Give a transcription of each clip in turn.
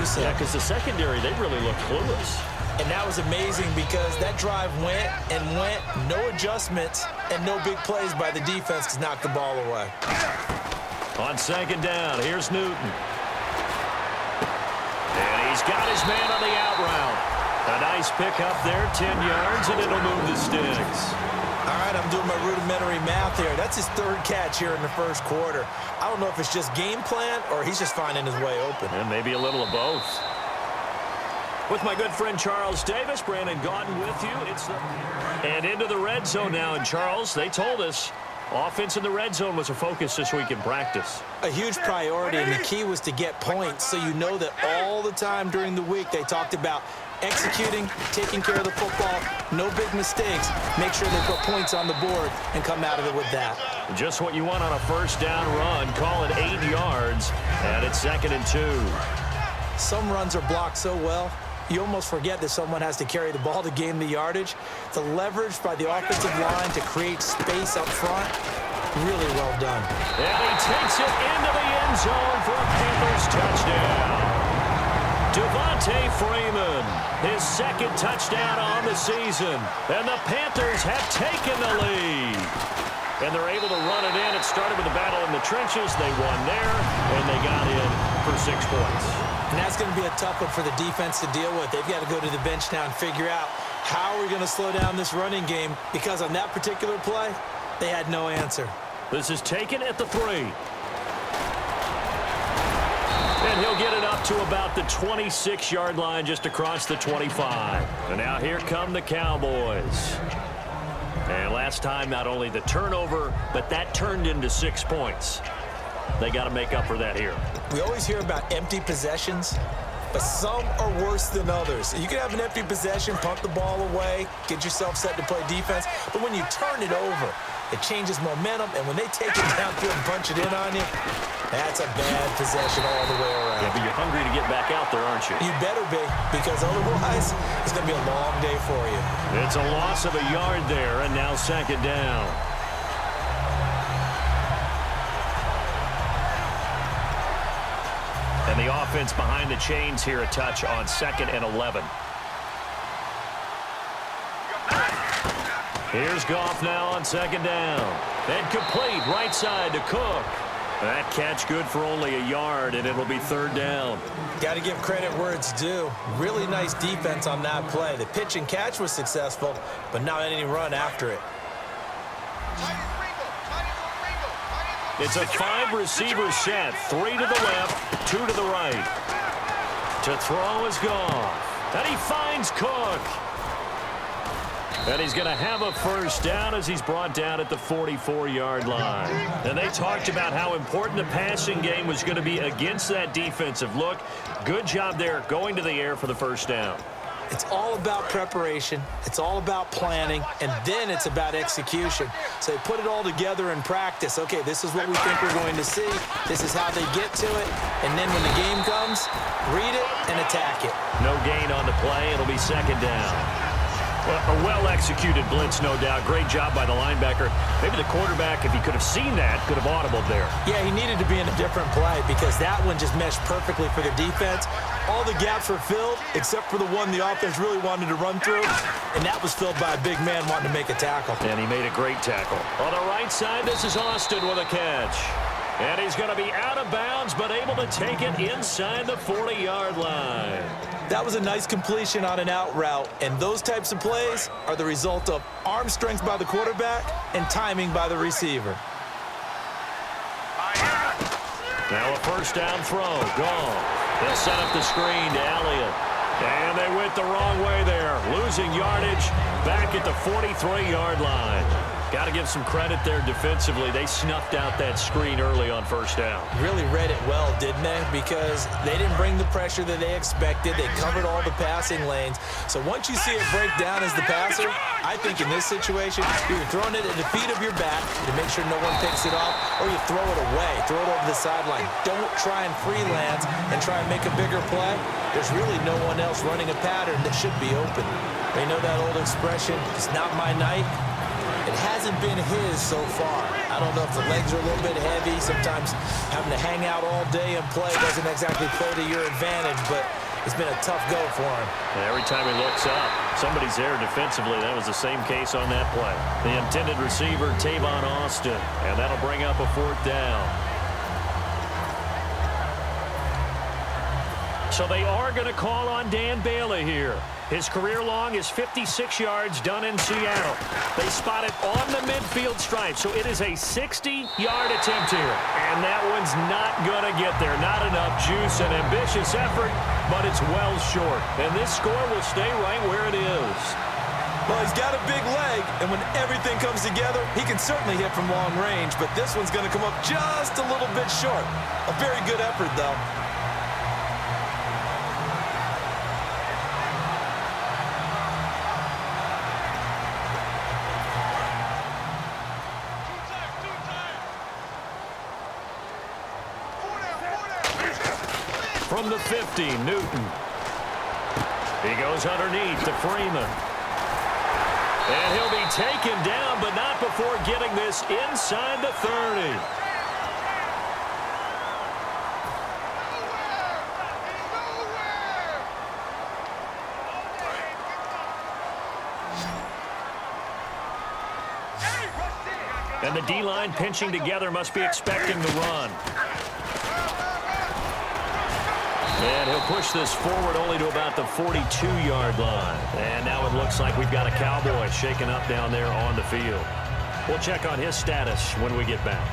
so. Yeah, because the secondary, they really looked clueless. And that was amazing because that drive went and went, no adjustments, and no big plays by the defense to knock the ball away. On second down, here's Newton. And he's got his man on the out route. A nice pickup there, 10 yards, and it'll move the sticks. All right, I'm doing my rudimentary math here. That's his third catch here in the first quarter. I don't know if it's just game plan or he's just finding his way open. And maybe a little of both. With my good friend Charles Davis, Brandon Gaudin with you. And into the red zone now. And Charles, they told us offense in the red zone was a focus this week in practice. A huge priority, and the key was to get points. So you know that all the time during the week they talked about executing, taking care of the football, no big mistakes. Make sure they put points on the board and come out of it with that. Just what you want on a first down run. Call it 8 yards, and it's 2nd and 2. Some runs are blocked so well, you almost forget that someone has to carry the ball to gain the yardage. The leverage by the offensive line to create space up front, really well done. And he takes it into the end zone for a Panthers touchdown. Devontae Freeman, his 2nd touchdown on the season. And the Panthers have taken the lead. And they're able to run it in. It started with a battle in the trenches. They won there, and they got in for 6 points. And that's going to be a tough one for the defense to deal with. They've got to go to the bench now and figure out how are we going to slow down this running game, because on that particular play, they had no answer. This is taken at the 3. And he'll get it up to about the 26-yard line, just across the 25. And now here come the Cowboys. And last time, not only the turnover, but that turned into 6 points. They got to make up for that here. We always hear about empty possessions, but some are worse than others. You can have an empty possession, punt the ball away, get yourself set to play defense, but when you turn it over, it changes momentum, and when they take it downfield and punch it in on you, that's a bad possession all the way around. Yeah, but you're hungry to get back out there, aren't you? You better be, because otherwise, it's going to be a long day for you. It's a loss of a yard there, and now 2nd down. And the offense behind the chains here, a touch on 2nd and 11. Here's Goff now on 2nd down. And complete right side to Cook. That catch good for only a yard, and it'll be 3rd down. Got to give credit where it's due. Really nice defense on that play. The pitch and catch was successful, but not any run after it. It's a 5-receiver set. 3 to the left, 2 to the right. To throw is Goff. And he finds Cook. And he's going to have a first down as he's brought down at the 44-yard line. And they talked about how important the passing game was going to be against that defensive look. Good job there going to the air for the first down. It's all about preparation. It's all about planning, and then it's about execution. So they put it all together in practice. Okay, this is what we think we're going to see. This is how they get to it. And then when the game comes, read it and attack it. No gain on the play. It'll be 2nd down. A well-executed blitz, no doubt. Great job by the linebacker. Maybe the quarterback, if he could have seen that, could have audibled there. Yeah, he needed to be in a different play because that one just meshed perfectly for the defense. All the gaps were filled except for the one the offense really wanted to run through, and that was filled by a big man wanting to make a tackle. And he made a great tackle. On the right side, this is Austin with a catch. And he's going to be out of bounds, but able to take it inside the 40-yard line. That was a nice completion on an out route, and those types of plays are the result of arm strength by the quarterback and timing by the receiver. Now a first down throw. Gone. They'll set up the screen to Elliott. And they went the wrong way there. Losing yardage back at the 43-yard line. Got to give some credit there defensively. They snuffed out that screen early on first down. Really read it well, didn't they? Because they didn't bring the pressure that they expected. They covered all the passing lanes. So once you see it break down as the passer, I think in this situation, you're throwing it at the feet of your back to make sure no one picks it off, or you throw it away, throw it over the sideline. Don't try and freelance and try and make a bigger play. There's really no one else running a pattern that should be open. They know that old expression, it's not my night. It hasn't been his so far. I don't know if the legs are a little bit heavy. Sometimes having to hang out all day and play doesn't exactly play to your advantage, but it's been a tough go for him. Every time he looks up, somebody's there defensively. That was the same case on that play. The intended receiver, Tavon Austin, and that'll bring up a 4th down. So they are going to call on Dan Bailey here. His career long is 56 yards done in Seattle. They spot it on the midfield stripe, so it is a 60-yard attempt here. And that one's not going to get there. Not enough juice, an ambitious effort, but it's well short. And this score will stay right where it is. Well, he's got a big leg, and when everything comes together, he can certainly hit from long range, but this one's going to come up just a little bit short. A very good effort, though. From the 50, Newton. He goes underneath to Freeman. And he'll be taken down, but not before getting this inside the 30. And the D-line pinching together must be expecting the run. And he'll push this forward only to about the 42-yard line. And now it looks like we've got a Cowboy shaken up down there on the field. We'll check on his status when we get back.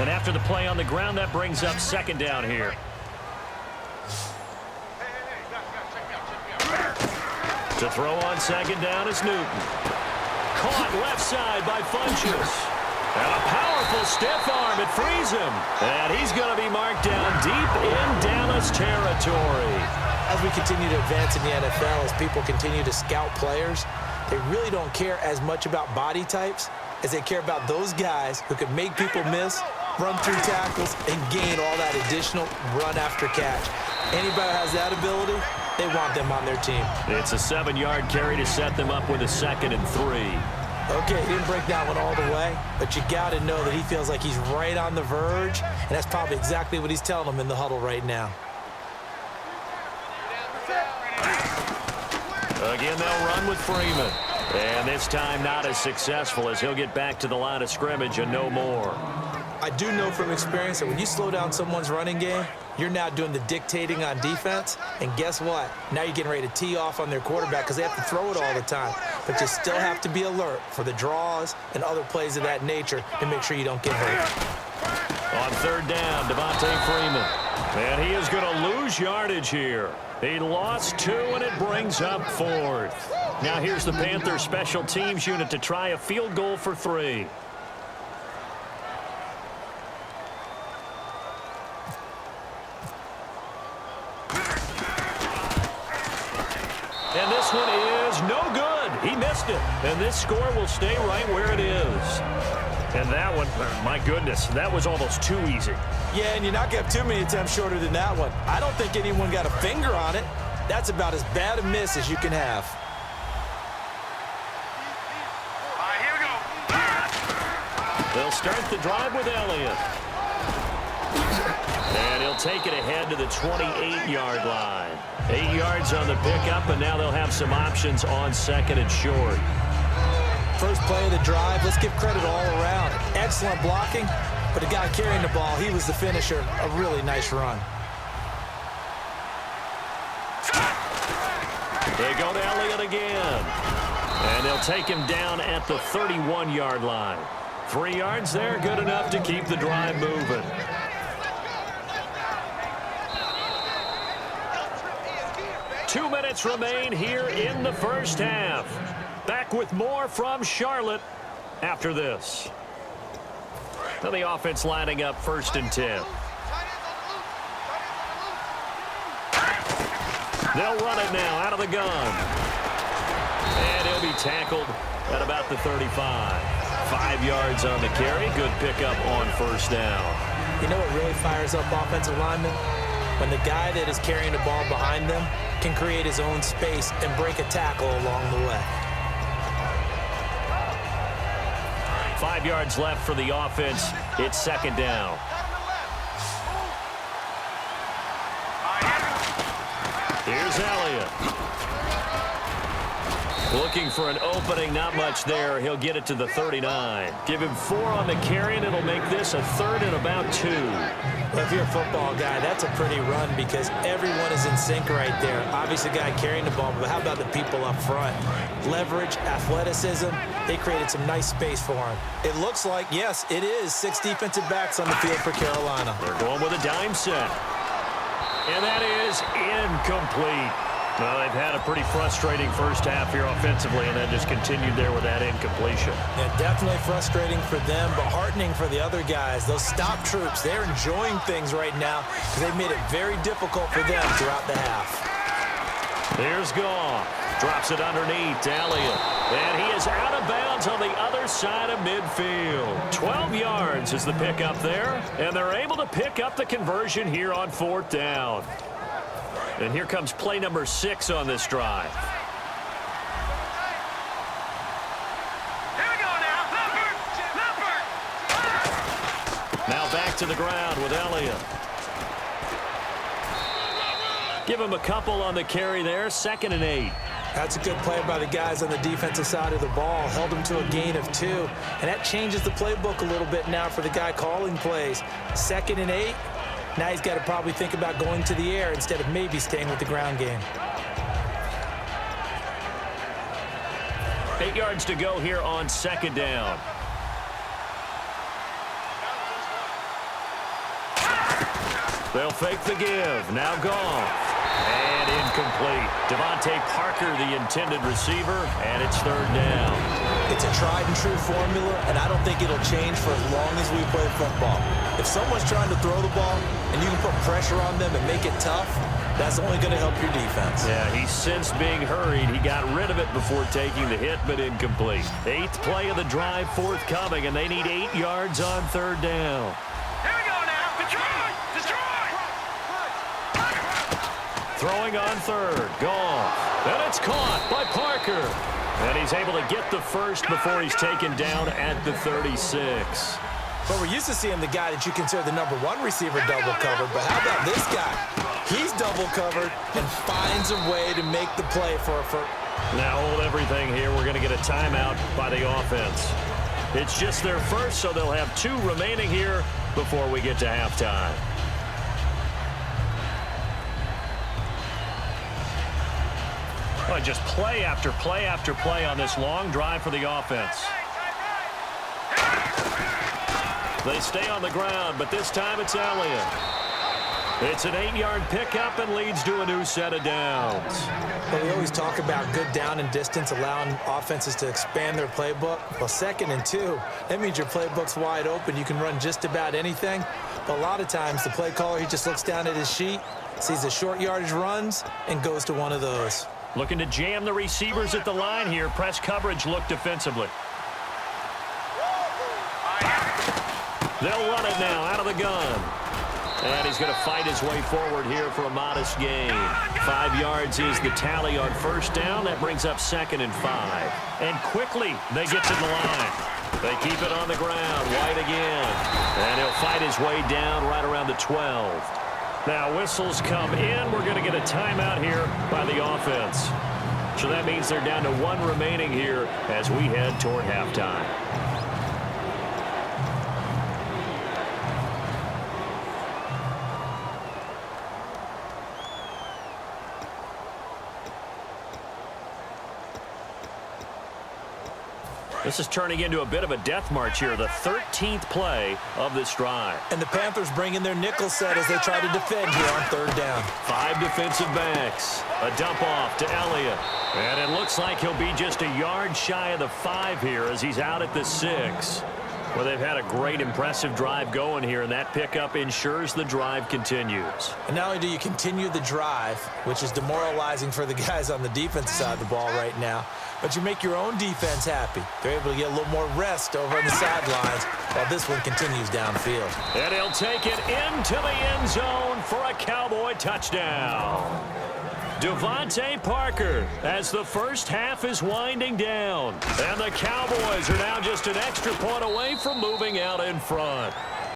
And after the play on the ground, that brings up 2nd down here. To throw on 2nd down is Newton. Caught left side by Funchess. And a powerful stiff arm. It frees him. And he's going to be marked down deep in Dallas territory. As we continue to advance in the NFL, as people continue to scout players, they really don't care as much about body types as they care about those guys who can make people miss, run through tackles, and gain all that additional run after catch. Anybody who has that ability, they want them on their team. It's a 7-yard carry to set them up with a 2nd and 3. Okay, he didn't break that one all the way, but you got to know that he feels like he's right on the verge, and that's probably exactly what he's telling them in the huddle right now. Again, they'll run with Freeman. And this time not as successful as he'll get back to the line of scrimmage and no more. I do know from experience that when you slow down someone's running game, you're now doing the dictating on defense, and guess what? Now you're getting ready to tee off on their quarterback because they have to throw it all the time. But you still have to be alert for the draws and other plays of that nature to make sure you don't get hurt. On 3rd down, Devontae Freeman. And he is going to lose yardage here. He lost 2, and it brings up 4th. Now here's the Panthers special teams unit to try a field goal for 3. And this one is no good. He missed it. And this score will stay right where it is. And that one, my goodness, that was almost too easy. Yeah, and you're not going to have too many attempts shorter than that one. I don't think anyone got a finger on it. That's about as bad a miss as you can have. All right, here we go. They'll start the drive with Elliott. And he'll take it ahead to the 28-yard line. 8 yards on the pickup, and now they'll have some options on 2nd and short. First play of the drive, let's give credit all around. Excellent blocking, but the guy carrying the ball, he was the finisher. A really nice run. They go to Elliott again. And they'll take him down at the 31-yard line. 3 yards there, good enough to keep the drive moving. Two minutes remain here in the first half. Back with more from Charlotte after this. Now the offense lining up 1st and 10. They'll run it now out of the gun. And he'll be tackled at about the 35. 5 yards on the carry. Good pickup on 1st down. You know what really fires up offensive linemen? When the guy that is carrying the ball behind them can create his own space and break a tackle along the way. 5 yards left for the offense. It's second down. Here's Elliott. Looking for an opening, not much there. He'll get it to the 39. Give him 4 on the carry, and it'll make this a 3rd and about 2. Well, if you're a football guy, that's a pretty run because everyone is in sync right there. Obviously, the guy carrying the ball, but how about the people up front? Leverage, athleticism, they created some nice space for him. It looks like, yes, it is 6 defensive backs on the field for Carolina. They're going with a dime set. And that is incomplete. Well, they've had a pretty frustrating first half here offensively, and then just continued there with that incompletion. Yeah, definitely frustrating for them, but heartening for the other guys. Those stop troops, they're enjoying things right now because they've made it very difficult for them throughout the half. Here's Goff. Drops it underneath to Elliott. And he is out of bounds on the other side of midfield. 12 yards is the pickup there, and they're able to pick up the conversion here on 4th down. And here comes play number 6 on this drive. Here we go now. Now back to the ground with Elliott. Give him a couple on the carry there. 2nd and 8. That's a good play by the guys on the defensive side of the ball. Held them to a gain of 2. And that changes the playbook a little bit now for the guy calling plays. 2nd and 8. Now he's got to probably think about going to the air instead of maybe staying with the ground game. 8 yards to go here on 2nd down. They'll fake the give. Now Goff. And incomplete. Devontae Parker, the intended receiver, and it's 3rd down. It's a tried-and-true formula, and I don't think it'll change for as long as we play football. If someone's trying to throw the ball and you can put pressure on them and make it tough, that's only going to help your defense. Yeah, he sensed being hurried. He got rid of it before taking the hit, but incomplete. 8th play of the drive forthcoming, and they need 8 yards on 3rd down. Here we go now. Destroy! Destroy! Throwing on 3rd. Goff. And it's caught by Parker. And he's able to get the first before he's taken down at the 36. But we're used to seeing the guy that you consider the number 1 receiver double covered. But how about this guy? He's double covered and finds a way to make the play for. Now hold everything here. We're going to get a timeout by the offense. It's just their first, so they'll have 2 remaining here before we get to halftime. Oh, just play after play after play on this long drive for the offense. They stay on the ground, but this time it's Elliott. It's an 8-yard pickup and leads to a new set of downs. But we always talk about good down and distance, allowing offenses to expand their playbook. Well, 2nd and 2, that means your playbook's wide open. You can run just about anything. But a lot of times the play caller, he just looks down at his sheet, sees the short yardage runs, and goes to one of those. Looking to jam the receivers at the line here. Press coverage look defensively. They'll run it now out of the gun. And he's going to fight his way forward here for a modest gain. 5 yards is the tally on 1st down. That brings up 2nd and 5. And quickly they get to the line. They keep it on the ground. White again. And he'll fight his way down right around the 12. Now whistles come in. We're going to get a timeout here by the offense. So that means they're down to 1 remaining here as we head toward halftime. This is turning into a bit of a death march here, the 13th play of this drive. And the Panthers bring in their nickel set as they try to defend here on 3rd down. 5 defensive backs. A dump off to Elliott. And it looks like he'll be just a yard shy of the 5 here as he's out at the 6. Well, they've had a great, impressive drive going here, and that pickup ensures the drive continues. And not only do you continue the drive, which is demoralizing for the guys on the defensive side of the ball right now, but you make your own defense happy. They're able to get a little more rest over on the sidelines while this one continues downfield. And he'll take it into the end zone for a Cowboy touchdown. Devontae Parker as the first half is winding down. And the Cowboys are now just an extra point away from moving out in front.